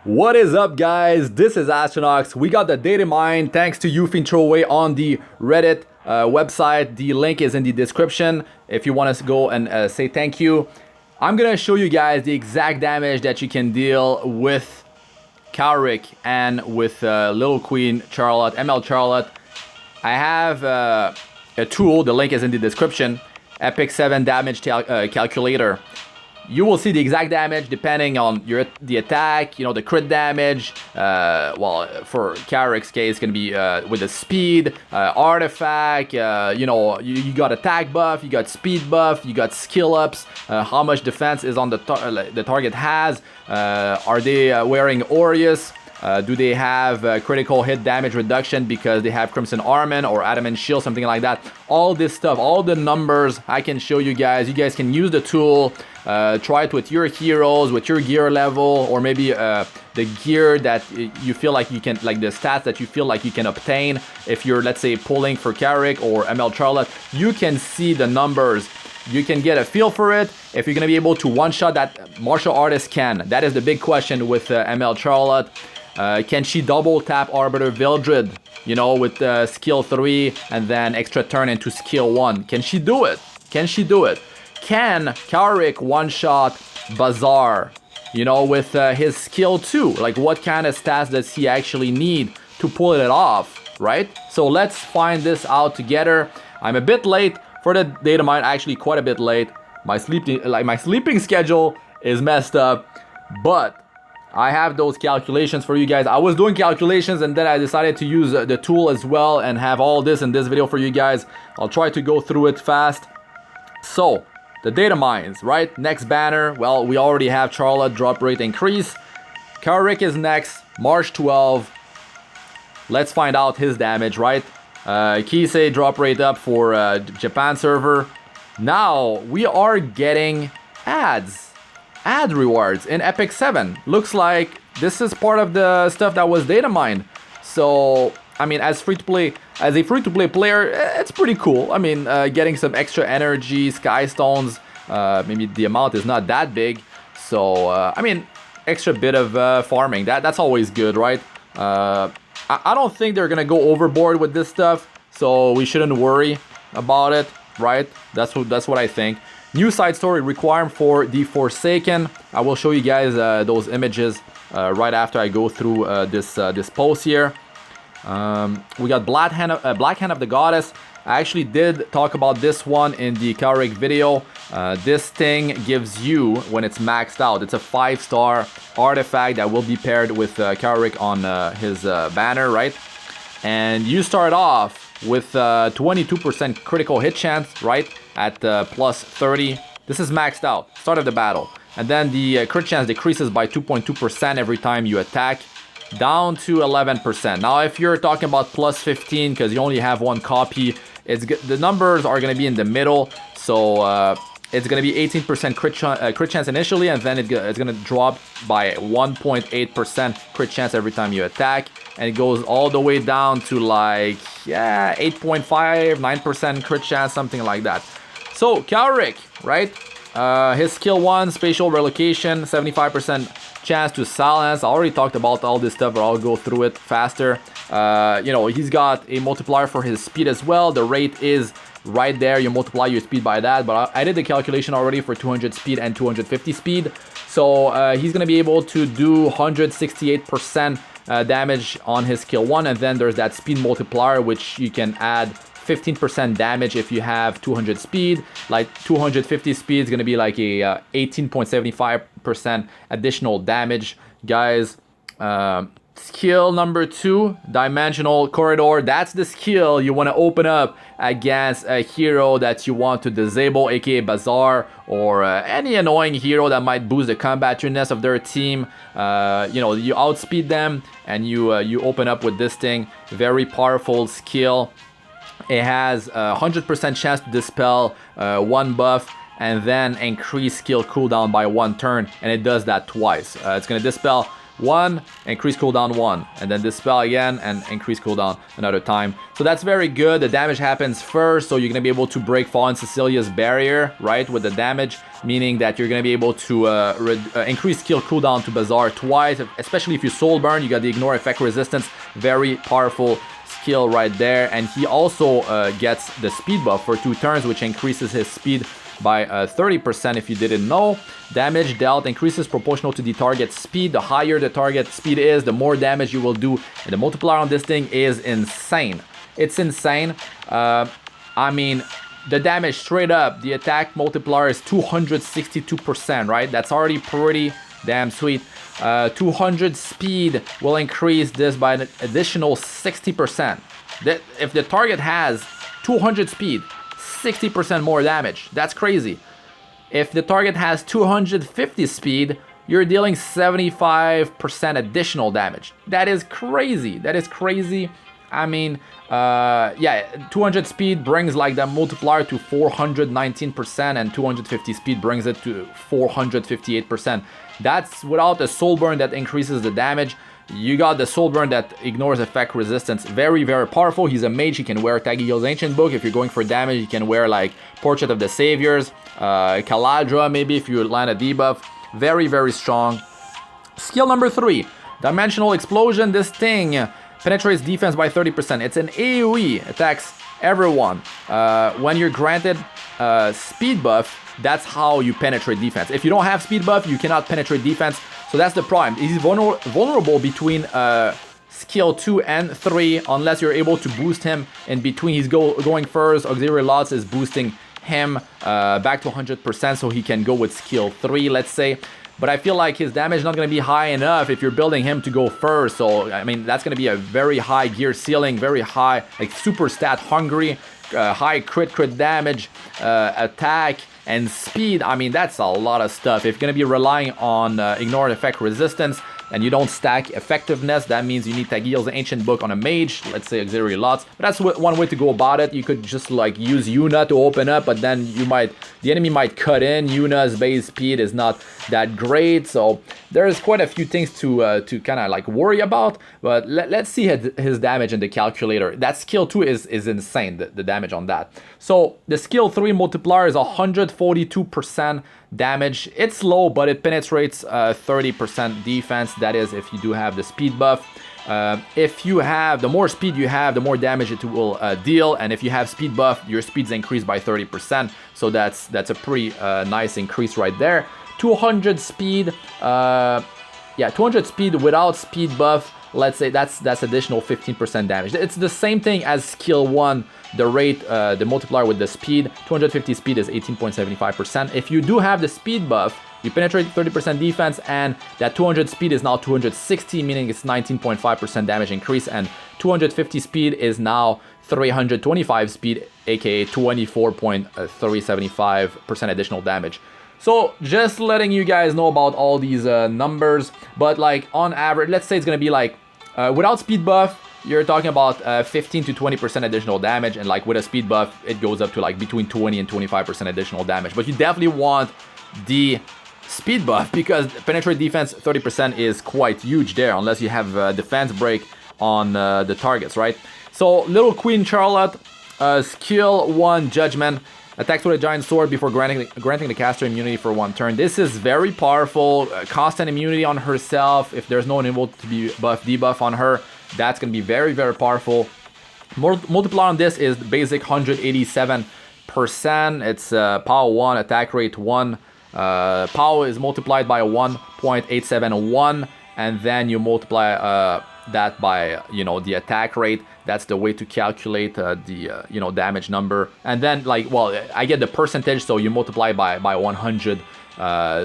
What is up, guys? This is Astranox. We got the Datamine thanks to YufineThrowaway on the Reddit website. The link is in the description if you want to go and say thank you. I'm gonna show you guys the exact damage that you can deal with Kawerik and with Little Queen Charlotte, ML Charlotte. I have a tool, the link is in the description, Epic 7 damage calculator. You will see the exact damage depending on the attack, the crit damage. Well, for Kawerik's case, it's gonna be with the speed, artifact. You got attack buff, you got speed buff, you got skill ups. How much defense is on the target has? Are they wearing Aureus? Do they have critical hit damage reduction because they have Crimson Armament or Adamant Shield, something like that? All this stuff, all the numbers I can show you guys. You guys can use the tool, try it with your heroes, with your gear level, or maybe the gear that you feel like you can, like the stats that you feel like you can obtain. If you're, let's say, pulling for Kawerik or ML Charlotte, you can see the numbers. You can get a feel for it. If you're going to be able to one-shot that martial artist can. That is the big question with ML Charlotte. Can she double tap Arbiter Vildred, with skill 3 and then extra turn into skill 1? Can she do it? Can Kawerik one-shot Bazaar, with his skill 2? Like, what kind of stats does he actually need to pull it off, right? So let's find this out together. I'm a bit late for the Datamine, actually quite a bit late. My sleeping schedule is messed up, but I have those calculations for you guys. I was doing calculations and then I decided to use the tool as well and have all this in this video for you guys. I'll try to go through it fast. So, the Datamines, right? Next banner, well, we already have Charlotte drop rate increase. Kawerik is next, March 12. Let's find out his damage, right? Kisei drop rate up for Japan server. Now, we are getting ad rewards in Epic 7. Looks like this is part of the stuff that was Datamine. So, I mean, as a free-to-play player, it's pretty cool. I mean, getting some extra energy, sky stones, maybe the amount is not that big. So, I mean, extra bit of farming. That's always good, right? I don't think they're gonna go overboard with this stuff, so we shouldn't worry about it, right? That's what I think. New side story requirement for the Forsaken. I will show you guys those images right after I go through this post here. We got Black Hand of the Goddess. I actually did talk about this one in the Kawerik video. This thing gives you, when it's maxed out, it's a 5-star artifact that will be paired with Kawerik on his banner, right? And you start off with 22% critical hit chance, right? At plus 30. This is maxed out, start of the battle. And then the crit chance decreases by 2.2% every time you attack, down to 11%. Now, if you're talking about plus 15, because you only have one copy, the numbers are going to be in the middle. So it's going to be 18% crit chance initially, and then it's going to drop by 1.8% crit chance every time you attack. And it goes all the way down to 8.5, 9% crit chance, something like that. So, Kawerik, right? His skill 1, spatial relocation, 75% chance to silence. I already talked about all this stuff, but I'll go through it faster. He's got a multiplier for his speed as well. The rate is right there. You multiply your speed by that, but I did the calculation already for 200 speed and 250 speed. So, he's going to be able to do 168% damage on his skill 1, and then there's that speed multiplier, which you can add 15% damage if you have 200 speed. Like 250 speed is going to be like a 18.75% additional damage, guys. Skill number 2, Dimensional Corridor. That's the skill you want to open up against a hero that you want to disable, aka Bazaar, or any annoying hero that might boost the combattiveness of their team. You outspeed them and you open up with this thing. Very powerful skill. It has a 100% chance to dispel 1 buff and then increase skill cooldown by 1 turn, and it does that twice. It's going to dispel 1, increase cooldown 1, and then dispel again and increase cooldown another time. So that's very good. The damage happens first, so you're gonna be able to break Fallen Cecilia's barrier, right, with the damage, meaning that you're gonna be able to increase skill cooldown to Bazaar twice, especially if you soul burn. You got the ignore effect resistance, very powerful skill right there. And he also gets the speed buff for 2 turns, which increases his speed by 30% if you didn't know. Damage dealt increases proportional to the target speed. The higher the target speed is, the more damage you will do. And the multiplier on this thing is insane. It's insane. I mean, the damage straight up, the attack multiplier is 262%, right? That's already pretty damn sweet. 200 speed will increase this by an additional 60%. If the target has 200 speed, 60% more damage. That's crazy. If the target has 250 speed, you're dealing 75% additional damage. That is crazy. That is crazy. I mean, yeah, 200 speed brings like the multiplier to 419%, and 250 speed brings it to 458%. That's without the soul burn that increases the damage. You got the soul burn that ignores effect resistance. Very, very powerful. He's a mage. He can wear Tagil's Ancient Book. If you're going for damage, he can wear like Portrait of the Saviors, Caladra maybe if you land a debuff. Very, very strong. Skill number 3, Dimensional Explosion. This thing penetrates defense by 30%. It's an AoE, attacks everyone. When you're granted speed buff, that's how you penetrate defense. If you don't have speed buff, you cannot penetrate defense. So that's the problem. He's vulnerable between skill 2 and 3 unless you're able to boost him in between. He's going first. Auxiliary Lots is boosting him back to 100% so he can go with skill 3, let's say. But I feel like his damage is not going to be high enough if you're building him to go first. So, I mean, that's going to be a very high gear ceiling, very high, like super stat hungry, high crit damage, attack, and speed. I mean, that's a lot of stuff. If you're going to be relying on ignore effect resistance and you don't stack effectiveness, that means you need Tagil's Ancient Book on a mage, let's say Auxiliary Lots. But that's one way to go about it. You could just like use Yuna to open up, but then the enemy might cut in. Yuna's base speed is not that great, so there's quite a few things to kind of like worry about. But let's see his damage in the calculator. That skill 2 is insane, the damage on that. So the skill 3 multiplier is 142% damage. It's low, but it penetrates 30% defense. That is if you do have the speed buff. If you have, the more speed you have, the more damage it will deal. And if you have speed buff, your speed's increased by 30%. So that's a pretty nice increase right there. 200 speed, yeah, 200 speed without speed buff. Let's say that's additional 15% damage. It's the same thing as skill 1, the rate, the multiplier with the speed. 250 speed is 18.75%. If you do have the speed buff, you penetrate 30% defense, and that 200 speed is now 260, meaning it's 19.5% damage increase, and 250 speed is now 325 speed, aka 24.375% additional damage. So just letting you guys know about all these numbers, but like on average, let's say it's gonna be like without speed buff, you're talking about 15 to 20% additional damage, and like with a speed buff, it goes up to like between 20 and 25% additional damage. But you definitely want the speed buff because penetrate defense 30% is quite huge there, unless you have a defense break on the targets, right? So Little Queen Charlotte, skill 1 Judgment. Attacks with a giant sword before granting the caster immunity for 1 turn. This is very powerful. Constant immunity on herself. If there's no one able to be debuff on her, that's going to be very, very powerful. Multiplier on this is basic 187%. It's power 1, attack rate 1. Power is multiplied by 1.871, and then you multiply that by the attack rate. That's the way to calculate the damage number. And then like, well, I get the percentage, so you multiply by 100,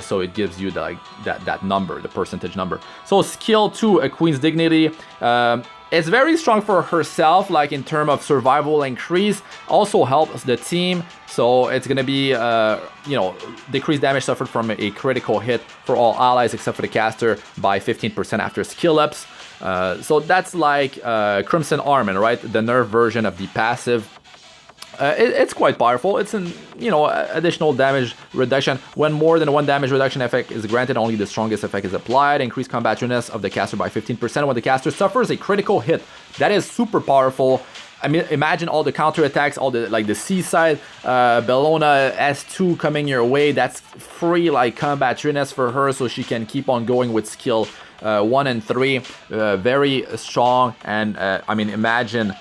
so it gives you that number, the percentage number. So skill 2, a Queen's Dignity. It's very strong for herself, like in terms of survival increase. Also helps the team. So it's gonna be decreased damage suffered from a critical hit for all allies except for the caster by 15% after skill ups. So that's like Crimson Armor, right? The nerf version of the passive. it's quite powerful. It's an, you know, additional damage reduction. When more than one damage reduction effect is granted, only the strongest effect is applied. Increase combat readiness of the caster by 15% when the caster suffers a critical hit. That is super powerful. I mean, imagine all the counterattacks, all the, like the Seaside, Bellona S2 coming your way. That's free, like, combat readiness for her, so she can keep on going with skill 1 and 3. Very strong. And I mean, imagine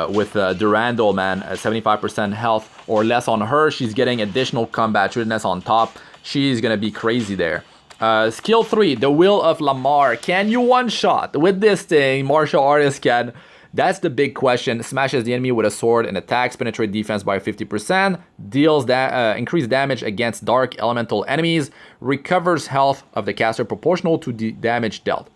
with Durandal, man, 75% health or less on her. She's getting additional combat readiness on top. She's gonna be crazy there. Skill 3, the Will of Lamar. Can you one-shot with this thing? Martial artist can. That's the big question. Smashes the enemy with a sword and attacks, penetrate defense by 50%, deals increased damage against dark elemental enemies, recovers health of the caster proportional to the damage dealt.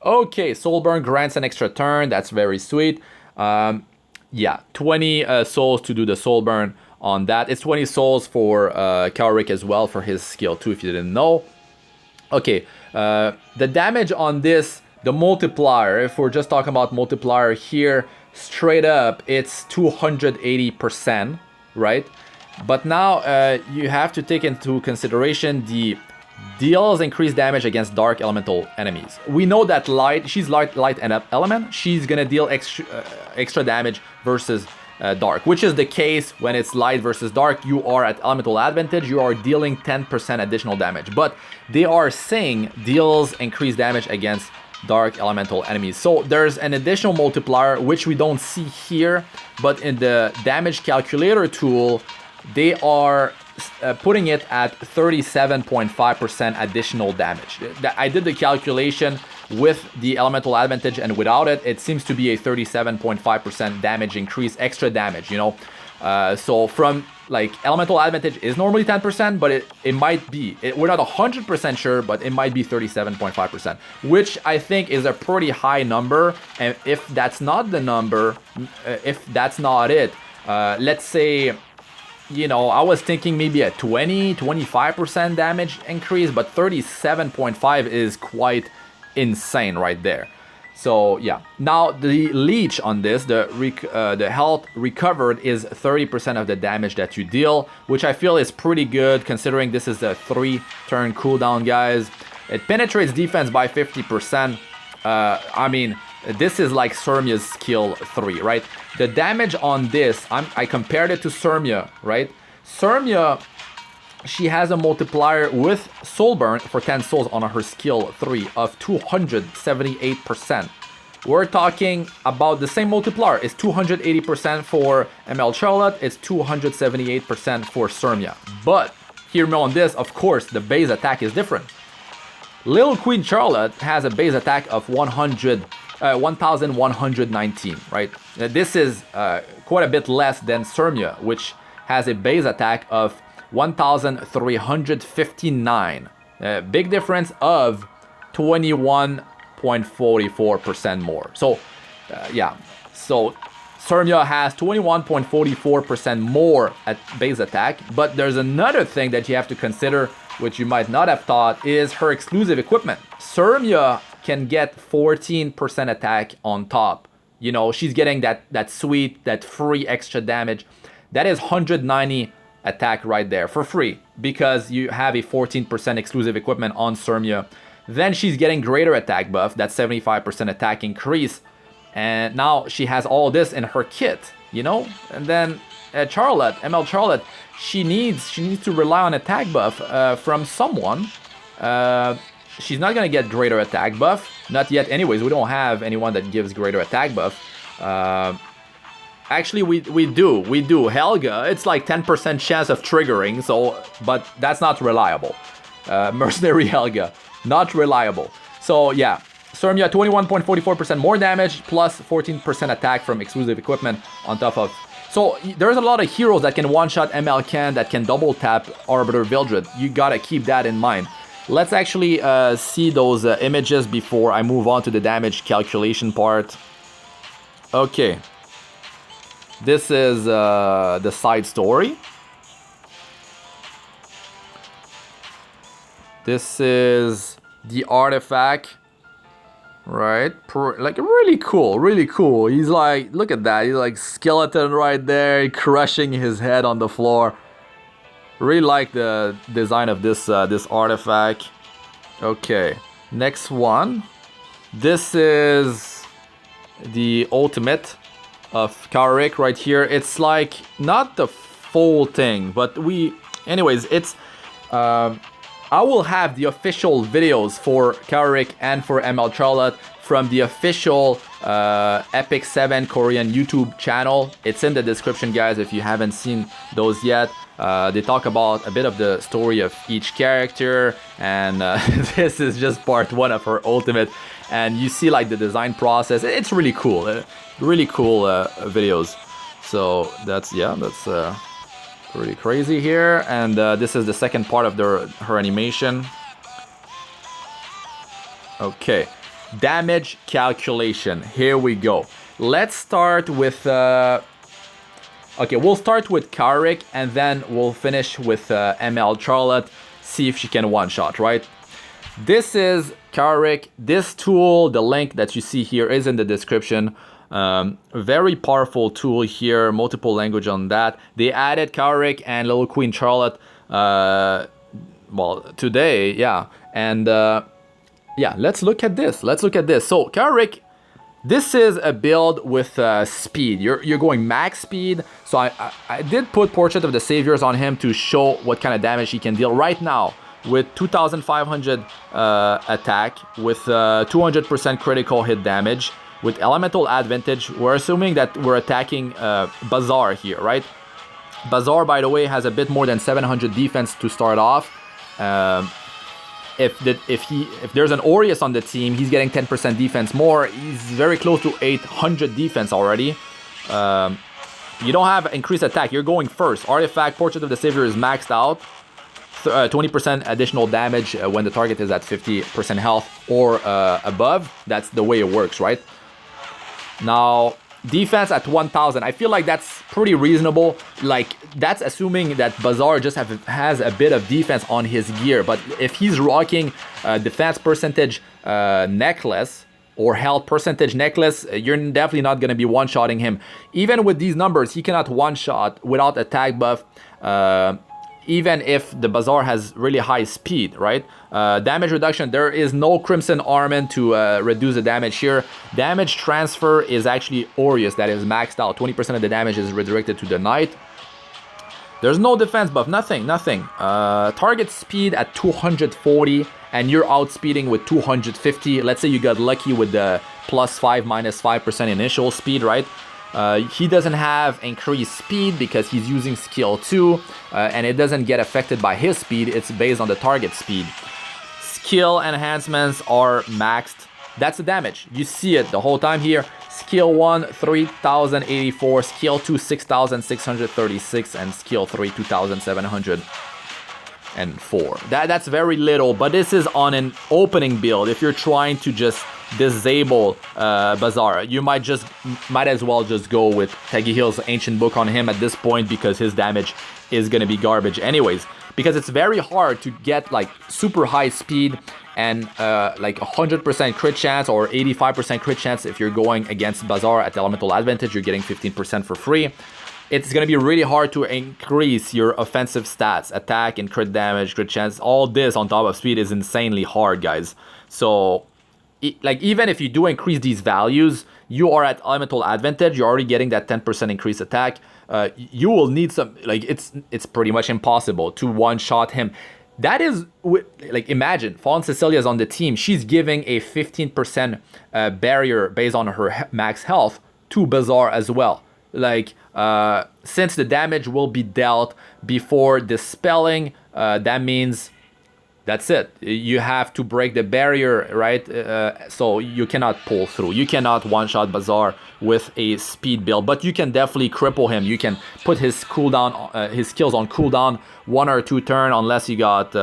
Okay, Soulburn grants an extra turn. That's very sweet. Yeah, 20 souls to do the Soulburn on that. It's 20 souls for Kawerik as well for his skill 2, if you didn't know. Okay, the damage on this, the multiplier, if we're just talking about multiplier here, straight up, it's 280%, right? But now you have to take into consideration the deals increased damage against dark elemental enemies. We know that she's light element. She's gonna deal extra damage versus dark, which is the case when it's light versus dark. You are at elemental advantage. You are dealing 10% additional damage. But they are saying deals increased damage against dark elemental enemies. So there's an additional multiplier which we don't see here, but in the damage calculator tool they are putting it at 37.5% additional damage. I did the calculation with the elemental advantage and without it. It seems to be a 37.5% damage increase, extra damage, you know. So from, like, elemental advantage is normally 10%, but it might be, we're not 100% sure, but it might be 37.5%, which I think is a pretty high number. And if that's not the number, if that's not it, let's say, you know, I was thinking maybe a 20-25% damage increase, but 37.5 is quite insane right there. So yeah, now the leech on this, the health recovered is 30% of the damage that you deal, which I feel is pretty good considering this is a 3-turn cooldown, guys. It penetrates defense by 50%. I mean, this is like Surmia's skill 3, right? The damage on this, I compared it to Surmia, right? Surmia, she has a multiplier with Soulburn for 10 souls on her skill 3 of 278%. We're talking about the same multiplier. It's 280% for ML Charlotte. It's 278% for Surmia. But hear me on this, of course, the base attack is different. Little Queen Charlotte has a base attack of 1,119, right? This is quite a bit less than Surmia, which has a base attack of 1,359. Big difference of 21.44% more. So, yeah. So, Surmia has 21.44% more at base attack. But there's another thing that you have to consider, which you might not have thought, is her exclusive equipment. Surmia can get 14% attack on top. You know, she's getting that sweet, that free extra damage. That is 190 attack right there for free because you have a 14% exclusive equipment on Surmia. Then she's getting greater attack buff, that's 75% attack increase. And now she has all this in her kit, you know? And then Charlotte, ML Charlotte, she needs to rely on attack buff from someone. She's not gonna get greater attack buff, not yet anyways. We don't have anyone that gives greater attack buff. Actually, we do. Helga, it's like 10% chance of triggering, so, but that's not reliable. Mercenary Helga, not reliable. So yeah, Surmia 21.44% more damage plus 14% attack from exclusive equipment on top of. So there's a lot of heroes that can one-shot ML Can, that can double tap Arbiter Vildred. You gotta keep that in mind. Let's actually see those images before I move on to the damage calculation part. Okay. This is the side story. This is the artifact right? Like really cool, really cool. He's like, look at that. He's like skeleton right there, crushing his head on the floor. Really like the design of this this artifact. Okay, next one. This is the ultimate of Kawerik right here. It's like not the full thing, but anyways, it's I will have the official videos for Kawerik and for ML Charlotte from the official Epic 7 Korean YouTube channel. It's in the description, guys, if you haven't seen those yet. They talk about a bit of the story of each character, and this is just part one of her ultimate. And you see like the design process. It's really cool, really cool videos. So that's pretty crazy here. And this is the second part of her animation. Okay, damage calculation. Here we go. Let's start with. Okay, we'll start with Kawerik and then we'll finish with ML Charlotte. See if she can one-shot, right? This is Kawerik. This tool, the link that you see here is in the description. Very powerful tool here, multiple language on that. They added Kawerik and Little Queen Charlotte, well, today, yeah. And yeah, let's look at this. So Kawerik, this is a build with speed. You're going max speed. So I did put Portrait of the Saviors on him to show what kind of damage he can deal right now. With 2,500 attack, with 200% critical hit damage, with elemental advantage. We're assuming that we're attacking Bazaar here, right? Bazaar, by the way, has a bit more than 700 defense to start off. If there's an Aureus on the team, he's getting 10% defense more. He's very close to 800 defense already. You don't have increased attack. You're going first. Artifact Portrait of the Savior is maxed out. 20% additional damage when the target is at 50% health or above. That's the way it works, right? Now, defense at 1,000. I feel like that's pretty reasonable. Like, that's assuming that Bazaar just has a bit of defense on his gear. But if he's rocking defense percentage necklace or health percentage necklace, you're definitely not going to be one-shotting him. Even with these numbers, he cannot one-shot without attack buff. Even if the Bazaar has really high speed, right? Damage reduction, there is no Crimson Armament to reduce the damage here. Damage transfer is actually Aureus that is maxed out. 20% of the damage is redirected to the Knight. There's no defense buff, nothing. Target speed at 240 and you're outspeeding with 250. Let's say you got lucky with the +5, -5% initial speed, right? He doesn't have increased speed because he's using skill 2 and it doesn't get affected by his speed. It's based on the target speed. Skill enhancements are maxed. That's the damage. You see it the whole time here. Skill 1, 3,084. Skill 2, 6,636. And skill 3, 2,704. That's very little, but this is on an opening build. If you're trying to just disable Bazaar, you might as well just go with Tagihil's Ancient Book on him at this point, because his damage is gonna be garbage anyways, because it's very hard to get like super high speed and like 100% crit chance or 85% crit chance. If you're going against Bazaar at elemental advantage, you're getting 15% for free. It's going to be really hard to increase your offensive stats, attack and crit damage, crit chance. All this on top of speed is insanely hard, guys. So like, even if you do increase these values, you are at elemental advantage. You're already getting that 10% increased attack. You will need some, like, it's pretty much impossible to one-shot him. That is, like, imagine Fallen Cecilia is on the team. She's giving a 15% barrier based on her max health to Bazaar as well. Like, since the damage will be dealt before dispelling, that means that's it. You have to break the barrier, right? So you cannot pull through. You cannot one-shot Bazaar with a speed build, but you can definitely cripple him. You can put his cooldown, his skills on cooldown 1 or 2 turn, unless you got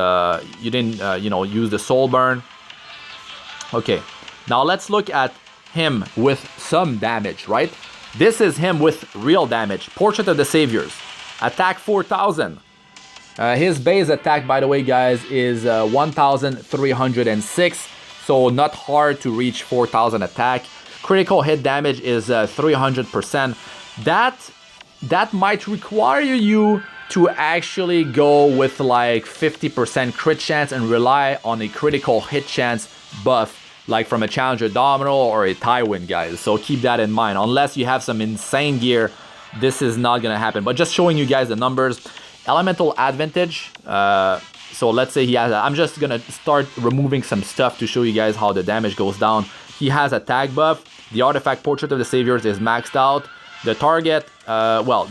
you didn't use the soul burn. Okay, now let's look at him with some damage, right? This is him with real damage. Portrait of the Saviors, attack 4,000. His base attack, by the way, guys, is 1,306. so not hard to reach 4,000 attack. Critical hit damage is 300%. That might require you to actually go with like 50% crit chance and rely on a critical hit chance buff, like from a Challenger Domino or a Tywin, guys. So keep that in mind. Unless you have some insane gear, this is not gonna happen. But just showing you guys the numbers. Elemental advantage. So let's say he has. I'm just gonna start removing some stuff to show you guys how the damage goes down. He has attack buff. The artifact Portrait of the Saviors is maxed out. The target, well,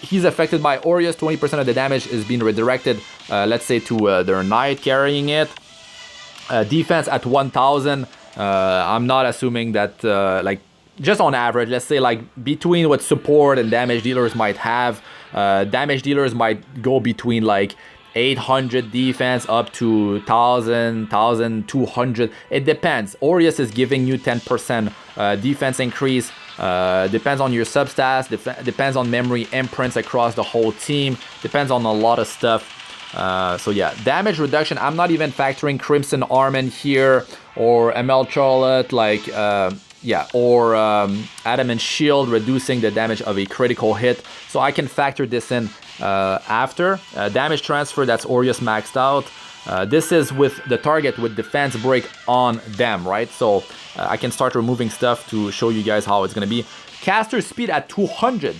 he's affected by Aureus. 20% of the damage is being redirected, let's say, to their knight carrying it. Defense at 1,000. I'm not assuming that, like, just on average, let's say, like, between what support and damage dealers might have, damage dealers might go between, like, 800 defense up to 1,000, 1,200. It depends. Aureus is giving you 10% defense increase. Depends on your substats. Depends on memory imprints across the whole team. Depends on a lot of stuff. So yeah, damage reduction. I'm not even factoring Crimson Armin here or ML Charlotte, like yeah, or Adamant Shield reducing the damage of a critical hit. So I can factor this in after. Damage transfer, that's Aureus maxed out. This is with the target with defense break on them, right? So I can start removing stuff to show you guys how it's going to be. Caster speed at 200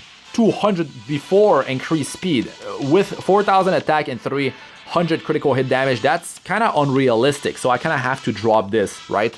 before increased speed with 4,000 attack and 300 critical hit damage. That's kind of unrealistic, so I kind of have to drop this, right?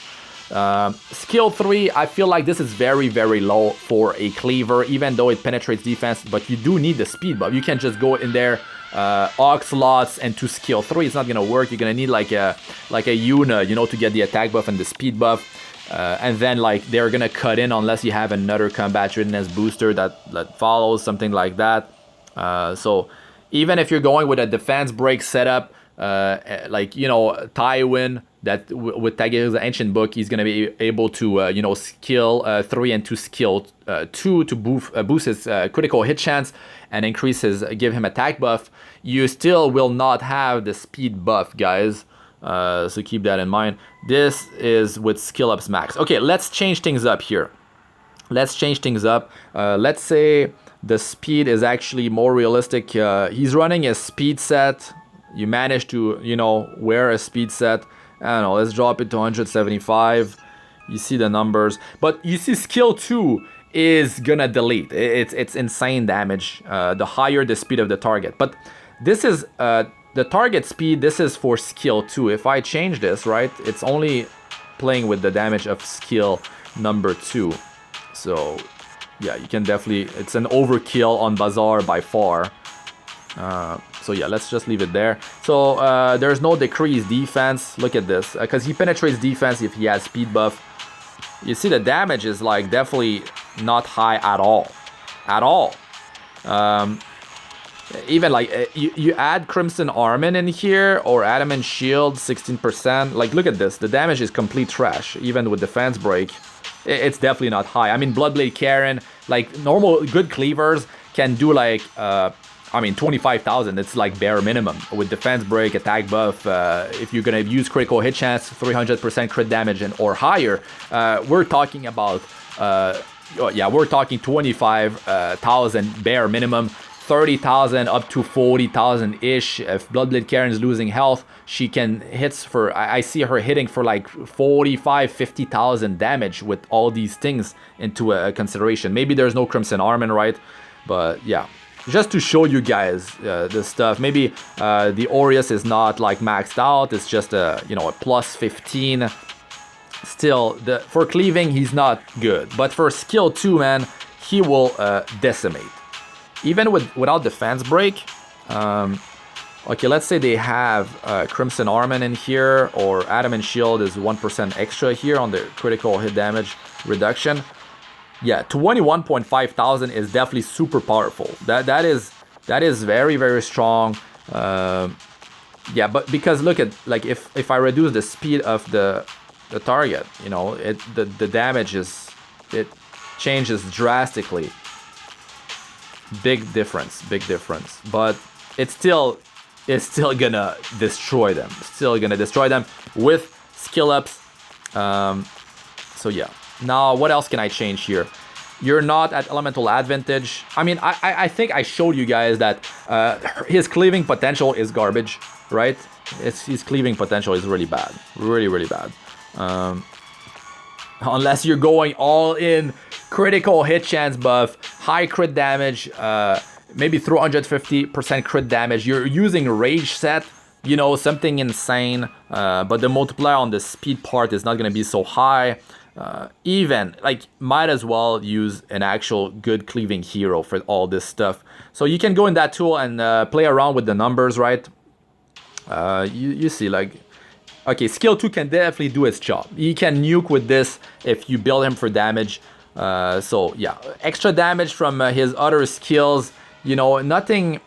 Skill 3, I feel like this is very, very low for a cleaver, even though it penetrates defense, but you do need the speed buff. You can't just go in there, Oxlots and to skill 3. It's not gonna work. You're gonna need like a Yuna, you know, to get the attack buff and the speed buff. And then like they're gonna cut in unless you have another combat readiness booster that follows, something like that. So even if you're going with a defense break setup, like, you know, Tywin, that with Tageru's Ancient Book, he's gonna be able to you know, skill 3 and to skill 2 to boost his critical hit chance and increase his, give him attack buff. You still will not have the speed buff, guys. So keep that in mind. This is with skill ups max. Okay, let's change things up here. Let's change things up. Let's say the speed is actually more realistic. He's running a speed set. You manage to, you know, wear a speed set. I don't know, let's drop it to 175. You see the numbers. But you see skill 2 is gonna delete. It's insane damage. The higher the speed of the target. But this is the target speed. This is for skill 2. If I change this, right, it's only playing with the damage of skill number 2. So yeah, you can definitely, it's an overkill on Bazaar by far. So yeah, let's just leave it there. So there's no decreased defense. Look at this, because he penetrates defense if he has speed buff. You see the damage is like definitely not high at all. Even like you add Crimson Armin in here or Adamant Shield, 16%. Like look at this, the damage is complete trash. Even with defense break, it's definitely not high. I mean, Bloodblade Karen, like normal good cleavers can do like I mean 25,000. It's like bare minimum with defense break, attack buff. If you're gonna use critical hit chance, 300% crit damage and or higher, we're talking about yeah, we're talking 25,000 bare minimum. 30,000 up to 40,000 ish. If Bloodblade Karen is losing health, she can hits for, I see her hitting for like 45, 50,000 damage with all these things into a consideration. Maybe there's no Crimson Armin, right? But yeah, just to show you guys this stuff. Maybe the Aureus is not like maxed out. It's just a, you know, a plus 15. Still, for cleaving, he's not good. But for skill 2, man, he will decimate. Even without defense break, okay, let's say they have Crimson Armin in here, or Adamant Shield is 1% extra here on the critical hit damage reduction. Yeah, 21.5 thousand is definitely super powerful. That is very, very strong. Yeah, but because look at, like, if I reduce the speed of the target, you know, the damage it changes drastically. Big difference, but it's still gonna destroy them. With skill ups So yeah. Now, what else can I change here? You're not at elemental advantage. I mean, I think I showed you guys that his cleaving potential is garbage, right? His cleaving potential is really bad. Really bad. Unless you're going all in critical hit chance buff, high crit damage, maybe 350% crit damage. You're using rage set, you know, something insane. But the multiplier on the speed part is not going to be so high. Even, like, might as well use an actual good cleaving hero for all this stuff. So you can go in that tool and play around with the numbers, right? You see, like, okay, skill 2 can definitely do its job. You can nuke with this if you build him for damage. So yeah, extra damage from his other skills. You know, nothing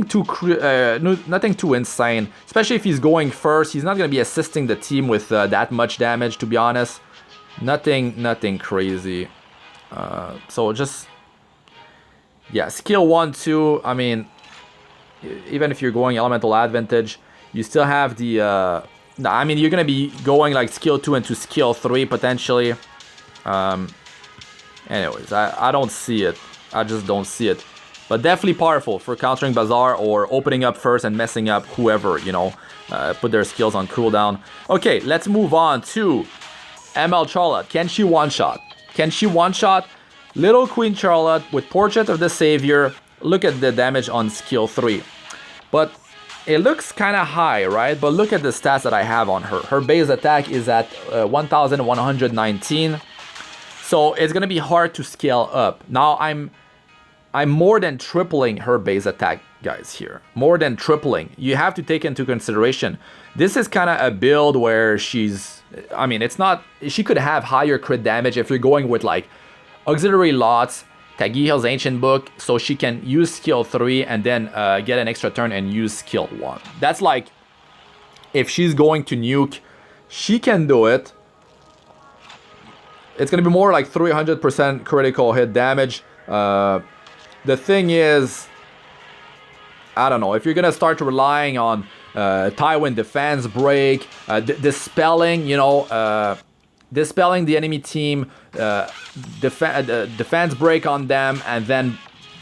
too insane. Especially if he's going first, he's not gonna be assisting the team with that much damage. To be honest, nothing crazy. So just yeah, skill 1, 2. I mean, even if you're going elemental advantage, you still have the. I mean, you're gonna be going like skill 2 into skill 3 potentially. Anyways, I don't see it. I just don't see it. But definitely powerful for countering Bazaar or opening up first and messing up whoever, you know, put their skills on cooldown. Okay, let's move on to ML Charlotte. Can she one-shot? Can she one-shot? Little Queen Charlotte with Portrait of the Savior. Look at the damage on skill 3. But it looks kind of high, right? But look at the stats that I have on her. Her base attack is at 1119. So it's going to be hard to scale up. Now I'm more than tripling her base attack, guys, here. More than tripling. You have to take into consideration, this is kind of a build where she's... I mean, it's not... She could have higher crit damage if you're going with, like, auxiliary lots, Tagihil's Ancient Book, so she can use skill 3 and then get an extra turn and use skill 1. That's like... If she's going to nuke, she can do it. It's going to be more like 300% critical hit damage. The thing is, I don't know, if you're going to start relying on Tywin Defense Break, dispelling, you know, dispelling the enemy team, defense break on them, and then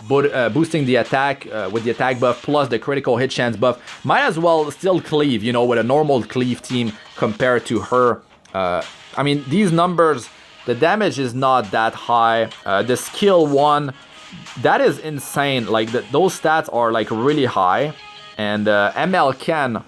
boosting the attack with the attack buff plus the critical hit chance buff, might as well still cleave, you know, with a normal cleave team compared to her. I mean, these numbers, the damage is not that high. The skill 1... That is insane. Like, those stats are like really high. And ML can...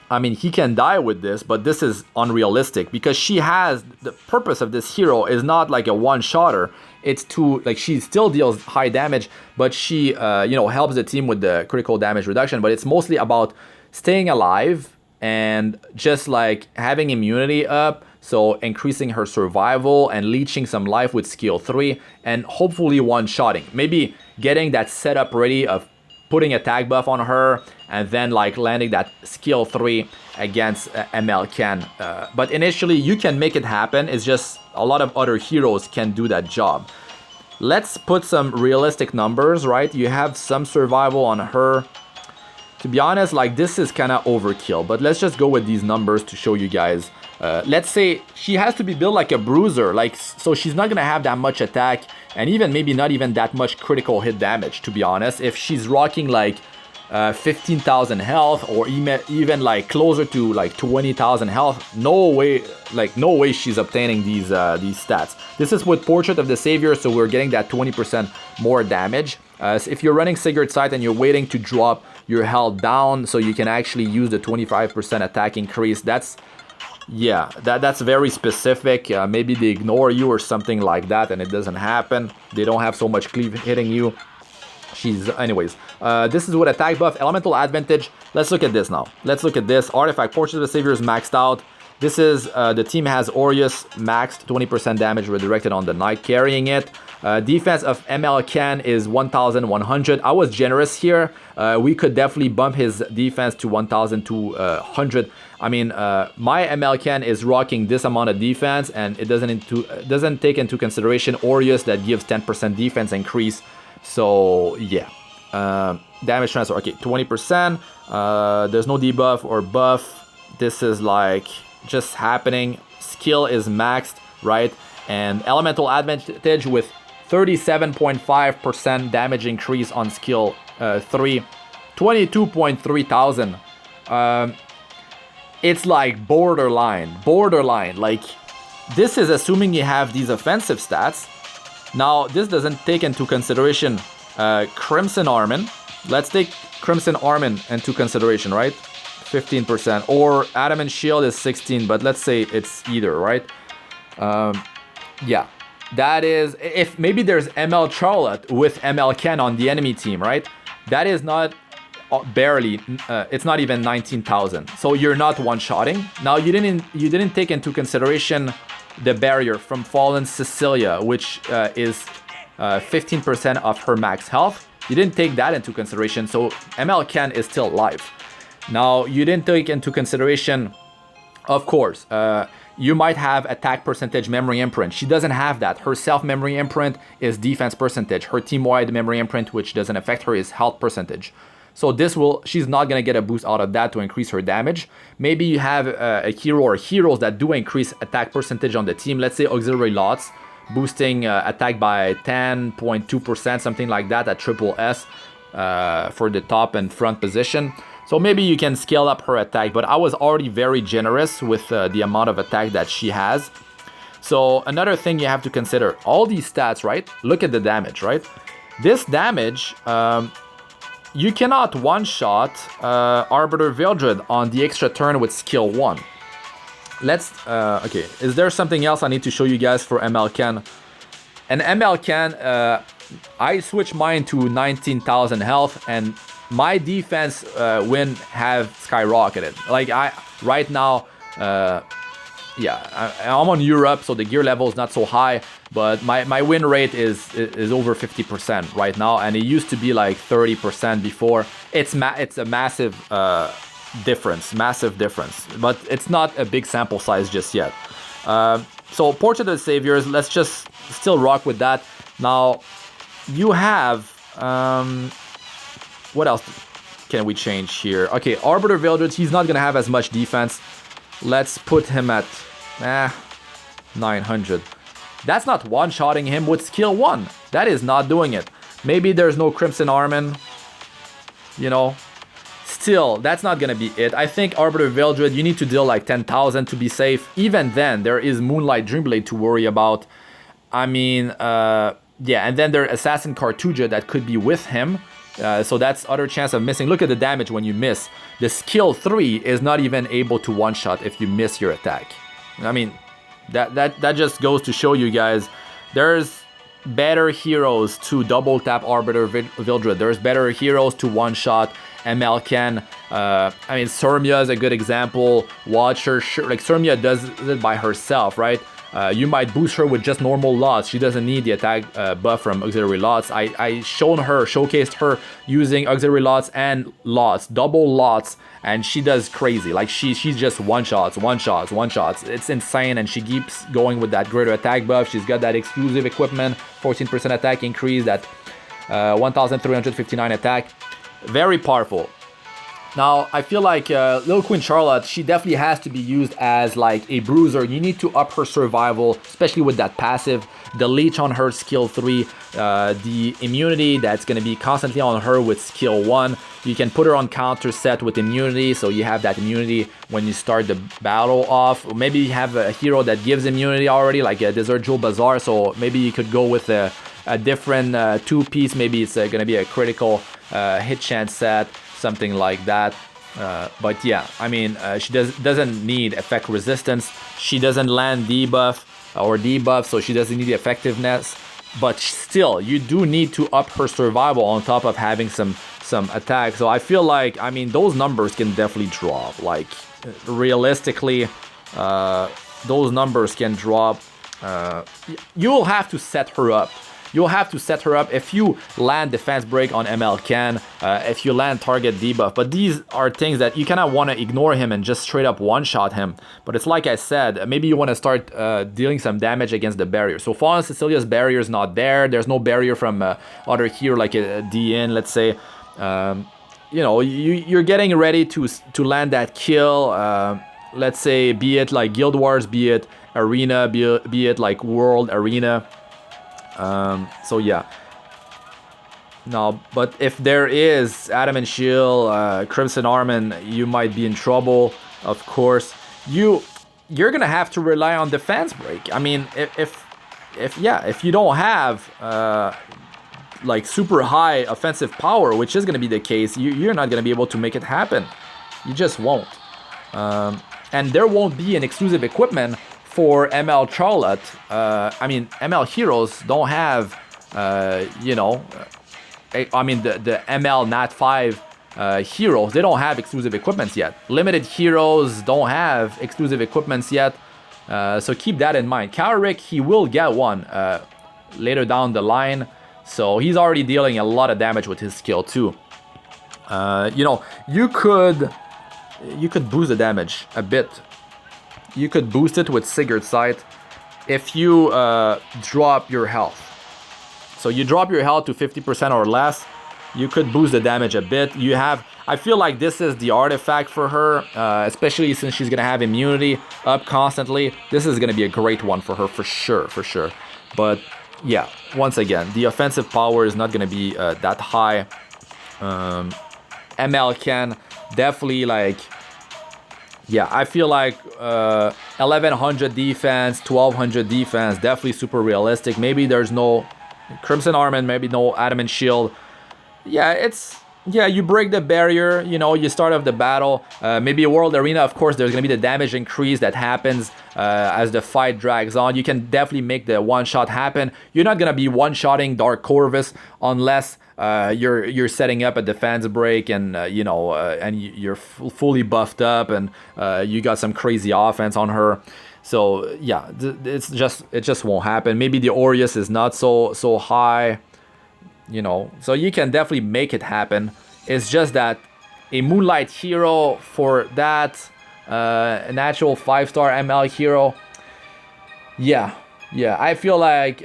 I mean, he can die with this, but this is unrealistic. Because she has... The purpose of this hero is not like a one-shotter. It's to... Like, she still deals high damage, but she, you know, helps the team with the critical damage reduction. But it's mostly about staying alive and just like having immunity up. So increasing her survival and leeching some life with skill 3 and hopefully one-shotting. Maybe getting that setup ready of putting attack buff on her and then like landing that skill 3 against ML Ken. But initially you can make it happen. It's just a lot of other heroes can do that job. Let's put some realistic numbers, right? You have some survival on her. To be honest, like this is kind of overkill. But let's just go with these numbers to show you guys. Let's say she has to be built like a bruiser, like so she's not gonna have that much attack and even maybe not even that much critical hit damage, to be honest. If she's rocking like 15,000 health or even like closer to like 20,000 health, no way she's obtaining these stats. This is with Portrait of the Savior, so we're getting that 20% more damage. So if you're running Sigurd Sight and you're waiting to drop your health down so you can actually use the 25% attack increase, that's very specific. Maybe they ignore you or something like that and it doesn't happen. They don't have so much cleave hitting you. Anyways, this is with attack buff, elemental advantage. Let's look at this now. Let's look at this. Artifact, Portrait of the Savior is maxed out. This is, the team has Aureus maxed, 20% damage redirected on the knight carrying it. Defense of ML Ken is 1,100. I was generous here. We could definitely bump his defense to 1,200. I mean, my ML Ken is rocking this amount of defense, and it doesn't take into consideration Aureus that gives 10% defense increase. So yeah, damage transfer. Okay, 20%. There's no debuff or buff. This is like just happening. Skill is maxed, right? And elemental advantage with 37.5% damage increase on skill 3, 22.3 thousand. It's like borderline. Like, this is assuming you have these offensive stats. Now, this doesn't take into consideration Crimson Armin. Let's take Crimson Armin into consideration, right? 15%. Or Adamant Shield is 16, but let's say it's either, right? Yeah. That is, if maybe there's ML Charlotte with ML Ken on the enemy team, right? That is not barely, it's not even 19,000. So you're not one-shotting. Now, you didn't take into consideration the barrier from Fallen Cecilia, which is 15% of her max health. You didn't take that into consideration, so ML Ken is still alive. Now, you didn't take into consideration, of course, you might have attack percentage memory imprint. She doesn't have that. Her self memory imprint is defense percentage. Her team-wide memory imprint, which doesn't affect her, is health percentage. So she's not going to get a boost out of that to increase her damage. Maybe you have a hero or heroes that do increase attack percentage on the team. Let's say Auxiliary Lots, boosting attack by 10.2%, something like that at triple S for the top and front position. So maybe you can scale up her attack, but I was already very generous with the amount of attack that she has. So another thing you have to consider, all these stats, right? Look at the damage, right? This damage, you cannot one-shot Arbiter Vildred on the extra turn with skill 1. Okay, is there something else I need to show you guys for ML Ken? And ML Ken, I switched mine to 19,000 health, and my defense win have skyrocketed. Like, right now, yeah, I'm on Europe, so the gear level is not so high, but my win rate is over 50% right now, and it used to be like 30% before. It's a massive massive difference, but it's not a big sample size just yet. So Portrait of the Saviors, let's just still rock with that. Now, you have what else can we change here? Okay, Arbiter Vildred, he's not gonna have as much defense. Let's put him at 900. That's not one-shotting him with skill 1. That is not doing it. Maybe there's no Crimson Armin, you know. Still, that's not gonna be it. I think Arbiter Vildred, you need to deal like 10,000 to be safe. Even then, there is Moonlight Dreamblade to worry about. I mean, yeah, and then there's Assassin Cartuja that could be with him. So that's other chance of missing. Look at the damage when you miss. The skill 3 is not even able to one-shot if you miss your attack. I mean, that just goes to show you guys, there's better heroes to double tap Arbiter Vildred. There's better heroes to one-shot ML Ken. I mean, Surmia is a good example. Watcher, sure, like Surmia does it by herself, right? You might boost her with just normal lots. She doesn't need the attack buff from auxiliary lots. I showcased her using auxiliary lots and lots, double lots, and she does crazy. Like she's just one shots. It's insane, and she keeps going with that greater attack buff. She's got that exclusive equipment, 14% attack increase, that 1,359 attack. Very powerful. Now, I feel like Little Queen Charlotte, she definitely has to be used as like a bruiser. You need to up her survival, especially with that passive. The leech on her skill 3, the immunity that's going to be constantly on her with skill 1. You can put her on counter set with immunity, so you have that immunity when you start the battle off. Or maybe you have a hero that gives immunity already, like a Desert Jewel Bazaar, so maybe you could go with a different 2-piece. Maybe it's going to be a critical hit chance set, something like that. But yeah, I mean, she doesn't need effect resistance. She doesn't land debuff or debuff, so she doesn't need the effectiveness. But still, you do need to up her survival on top of having some attack. So I feel like, I mean, those numbers can definitely drop. Like, realistically, those numbers can drop. You'll have to set her up. You'll have to set her up if you land defense break on ML Ken, if you land target debuff. But these are things that you kind of want to ignore him and just straight up one-shot him. But it's like I said, maybe you want to start dealing some damage against the barrier. So Fallen Cecilia's barrier is not there. There's no barrier from other hero like a DN, let's say. You know, you're getting ready to land that kill. let's say, be it like Guild Wars, be it Arena, be it like World Arena. So yeah. No, but if there is Adamant Shield, Crimson Armament, you might be in trouble. Of course, you're gonna have to rely on defense break. I mean, if you don't have like super high offensive power, which is gonna be the case, you're not gonna be able to make it happen. You just won't. And there won't be an exclusive equipment for ML Charlotte. I mean, ML heroes don't have, you know, I mean, the ML Nat 5 heroes, they don't have exclusive equipments yet. Limited heroes don't have exclusive equipments yet. So keep that in mind. Kawerik, he will get one later down the line. So he's already dealing a lot of damage with his skill too. You know, you could boost the damage a bit. You could boost it with Sigurd's Sight if you drop your health. So you drop your health to 50% or less, you could boost the damage a bit. You have, I feel like this is the artifact for her, especially since she's gonna have immunity up constantly. This is gonna be a great one for her for sure, for sure. But yeah, once again, the offensive power is not gonna be that high. ML can definitely like, yeah, I feel like 1100 defense, 1200 defense, definitely super realistic. Maybe there's no Crimson Armament, maybe no Adamant Shield. Yeah, you break the barrier, you know, you start off the battle. Maybe a World Arena, of course, there's gonna be the damage increase that happens as the fight drags on. You can definitely make the one-shot happen. You're not gonna be one-shotting Dark Corvus unless you're setting up a defense break and you know, and you're fully buffed up and you got some crazy offense on her. So yeah, it just won't happen. Maybe the Aureus is not so high, you know. So you can definitely make it happen. It's just that a Moonlight hero for that, an actual 5-star ML hero. Yeah, I feel like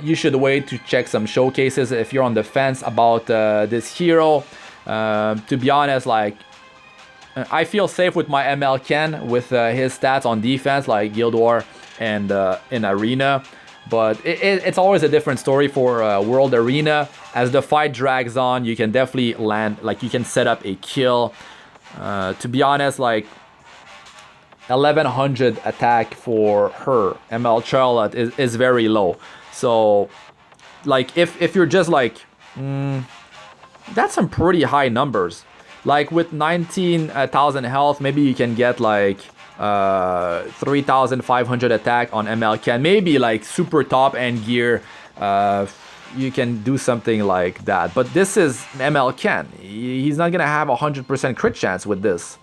you should wait to check some showcases if you're on the fence about this hero. To be honest, like, I feel safe with my ML Ken with his stats on defense, like Guild War and in Arena. But it's always a different story for World Arena. As the fight drags on, you can definitely land, like you can set up a kill. To be honest, like 1100 attack for her, ML Charlotte, is very low. So like if you're just like, that's some pretty high numbers. Like with 19,000 health, maybe you can get like 3,500 attack on ML Ken. Maybe like super top end gear, you can do something like that. But this is ML Ken. He's not gonna have 100% crit chance with this.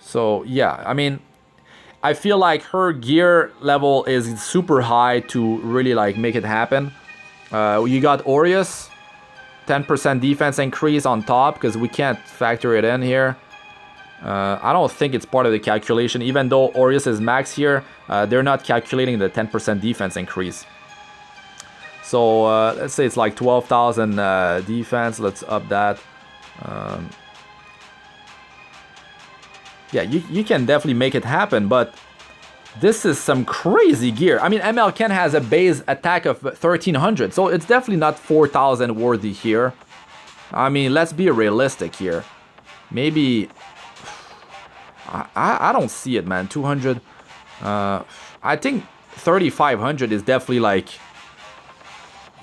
So yeah, I mean, I feel like her gear level is super high to really like make it happen. You got Aureus. 10% defense increase on top because we can't factor it in here. I don't think it's part of the calculation. Even though Aureus is max here, they're not calculating the 10% defense increase. So let's say it's like 12,000 defense. Let's up that. Yeah, you can definitely make it happen, but this is some crazy gear. I mean, ML Ken has a base attack of 1300, so it's definitely not 4000 worthy here. I mean, let's be realistic here. Maybe, I don't see it, man. 200, I think 3500 is definitely like,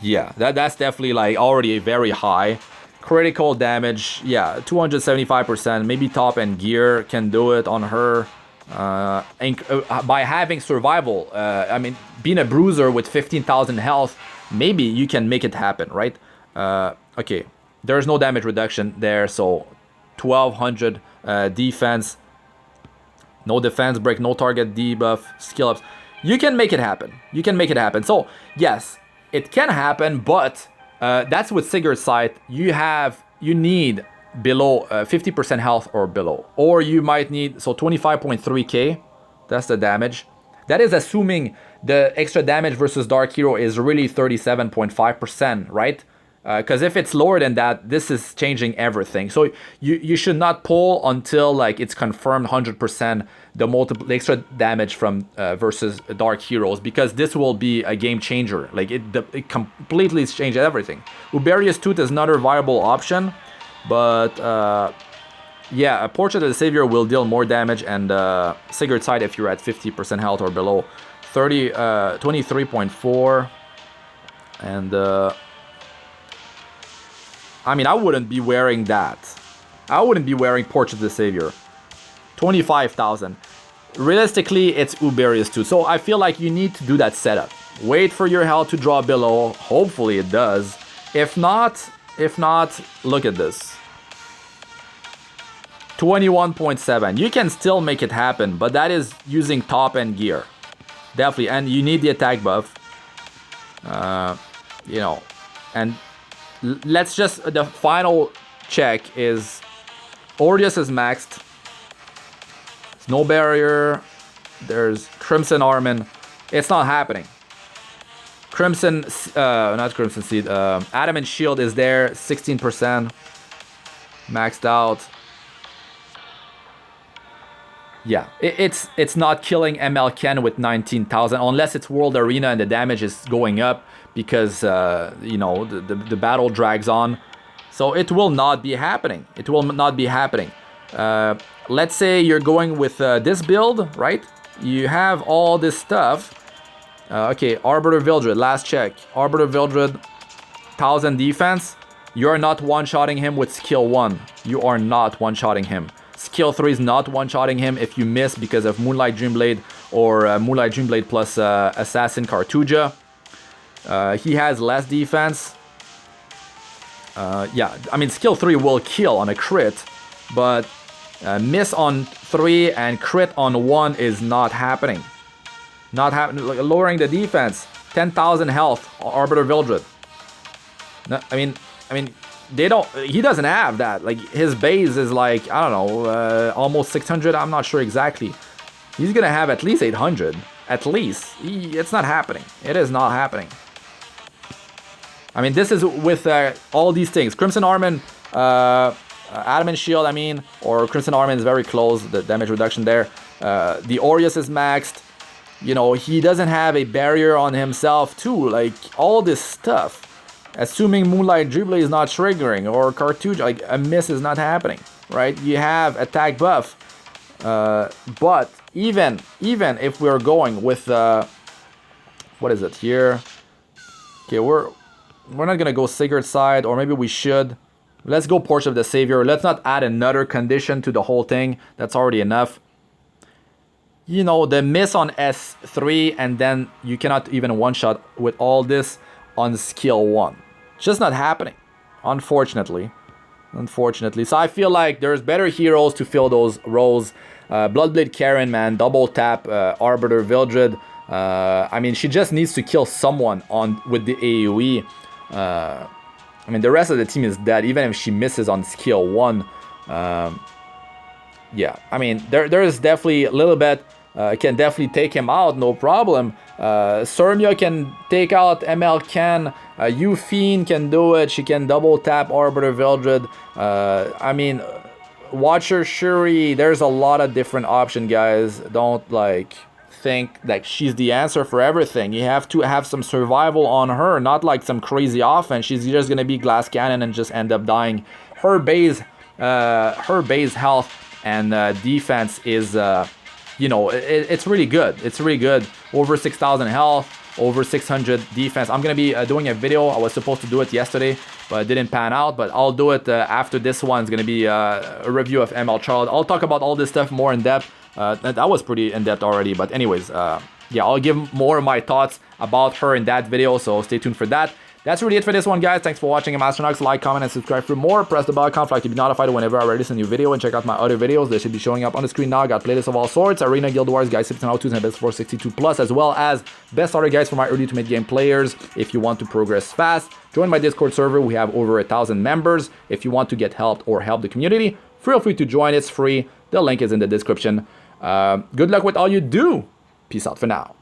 yeah, that's definitely like already very high. Critical damage, yeah, 275%. Maybe top end gear can do it on her. By having survival, I mean, being a bruiser with 15,000 health, maybe you can make it happen, right? Okay, there's no damage reduction there, so 1200 defense, no defense break, no target debuff, skill ups. You can make it happen. You can make it happen. So yes, it can happen, but that's with Sigurd's Sight. You need below 50% health or below, or you might need, so 25.3k, that's the damage. That is assuming the extra damage versus Dark Hero is really 37.5%, right? Because if it's lower than that, this is changing everything. So you should not pull until like it's confirmed 100% the extra damage from versus Dark Heroes, because this will be a game changer. Like it completely changed everything. Uberius Tooth is another viable option, but yeah, a Portrait of the Savior will deal more damage, and Sigurd's Side if you're at 50% health or below. 23.4, and I mean, I wouldn't be wearing that. I wouldn't be wearing Portrait of the Savior. 25,000. Realistically, it's Uberius too. So I feel like you need to do that setup. Wait for your health to drop below. Hopefully it does. If not, look at this. 21.7. You can still make it happen, but that is using top end gear. Definitely. And you need the attack buff. You know, and let's just, the final check is Ordeus is maxed. Snow Barrier. There's Crimson Armin. It's not happening. Crimson, not Crimson Seed. Adamant Shield is there, 16%. Maxed out. Yeah, it's not killing ML Ken with 19,000 unless it's World Arena and the damage is going up because you know, the battle drags on. So it will not be happening. It will not be happening. Let's say you're going with this build, right? You have all this stuff. Okay, Arbiter Vildred, last check. Arbiter Vildred, 1000 defense. You're not one-shotting him with skill 1. You are not one-shotting him. Skill 3 is not one-shotting him if you miss because of Moonlight Dreamblade or Moonlight Dreamblade plus Assassin Cartuja. He has less defense. Yeah, I mean, skill 3 will kill on a crit, but miss on 3 and crit on 1 is not happening. Not happening. Lowering the defense. 10,000 health, Arbiter Vildred. No, I mean, they don't. He doesn't have that. Like, his base is like, I don't know, almost 600. I'm not sure exactly. He's gonna have at least 800. At least. It's not happening. It is not happening. I mean, this is with all these things. Crimson Armin, Adamant Shield, I mean, or Crimson Armin is very close. The damage reduction there. The Aureus is maxed. You know, he doesn't have a barrier on himself too. Like, all this stuff. Assuming Moonlight Dreamblade is not triggering, or Cartuja, like a miss is not happening, right? You have attack buff, but even if we're going with what is it here? Okay, we're not gonna go Sigurd's Side, or maybe we should. Let's go Portrait of the Savior. Let's not add another condition to the whole thing. That's already enough. You know, the miss on S3, and then you cannot even one-shot with all this on skill 1. Just not happening, unfortunately. So I feel like there's better heroes to fill those roles. Bloodblade Karen, man, double tap Arbiter Vildred. I mean, she just needs to kill someone with the AoE. I mean, the rest of the team is dead, even if she misses on skill 1. Yeah, I mean, there is definitely a little bit. Can definitely take him out, no problem. Sermia can take out ML Ken. Yufine can do it. She can double tap Arbiter Vildred. I mean, Watcher Shuri. There's a lot of different options, guys. Don't like think that she's the answer for everything. You have to have some survival on her, not like some crazy offense. She's just gonna be glass cannon and just end up dying. Her base health and defense is. You know, it's really good. It's really good. Over 6,000 health, over 600 defense. I'm going to be doing a video. I was supposed to do it yesterday, but it didn't pan out. But I'll do it after this one. It's going to be a review of ML Charlotte. I'll talk about all this stuff more in depth. That was pretty in depth already. But anyways, yeah, I'll give more of my thoughts about her in that video. So stay tuned for that. That's really it for this one, guys. Thanks for watching. I'm Astranox. Like, comment, and subscribe for more. Press the bell icon to be notified whenever I release a new video. And check out my other videos. They should be showing up on the screen now. I got playlists of all sorts. Arena, Guild Wars, guys, tips and how-tos, and best 462+, as well as best starter guides for my early to mid-game players. If you want to progress fast, join my Discord server. We have over 1,000 members. If you want to get helped or help the community, feel free to join. It's free. The link is in the description. Good luck with all you do. Peace out for now.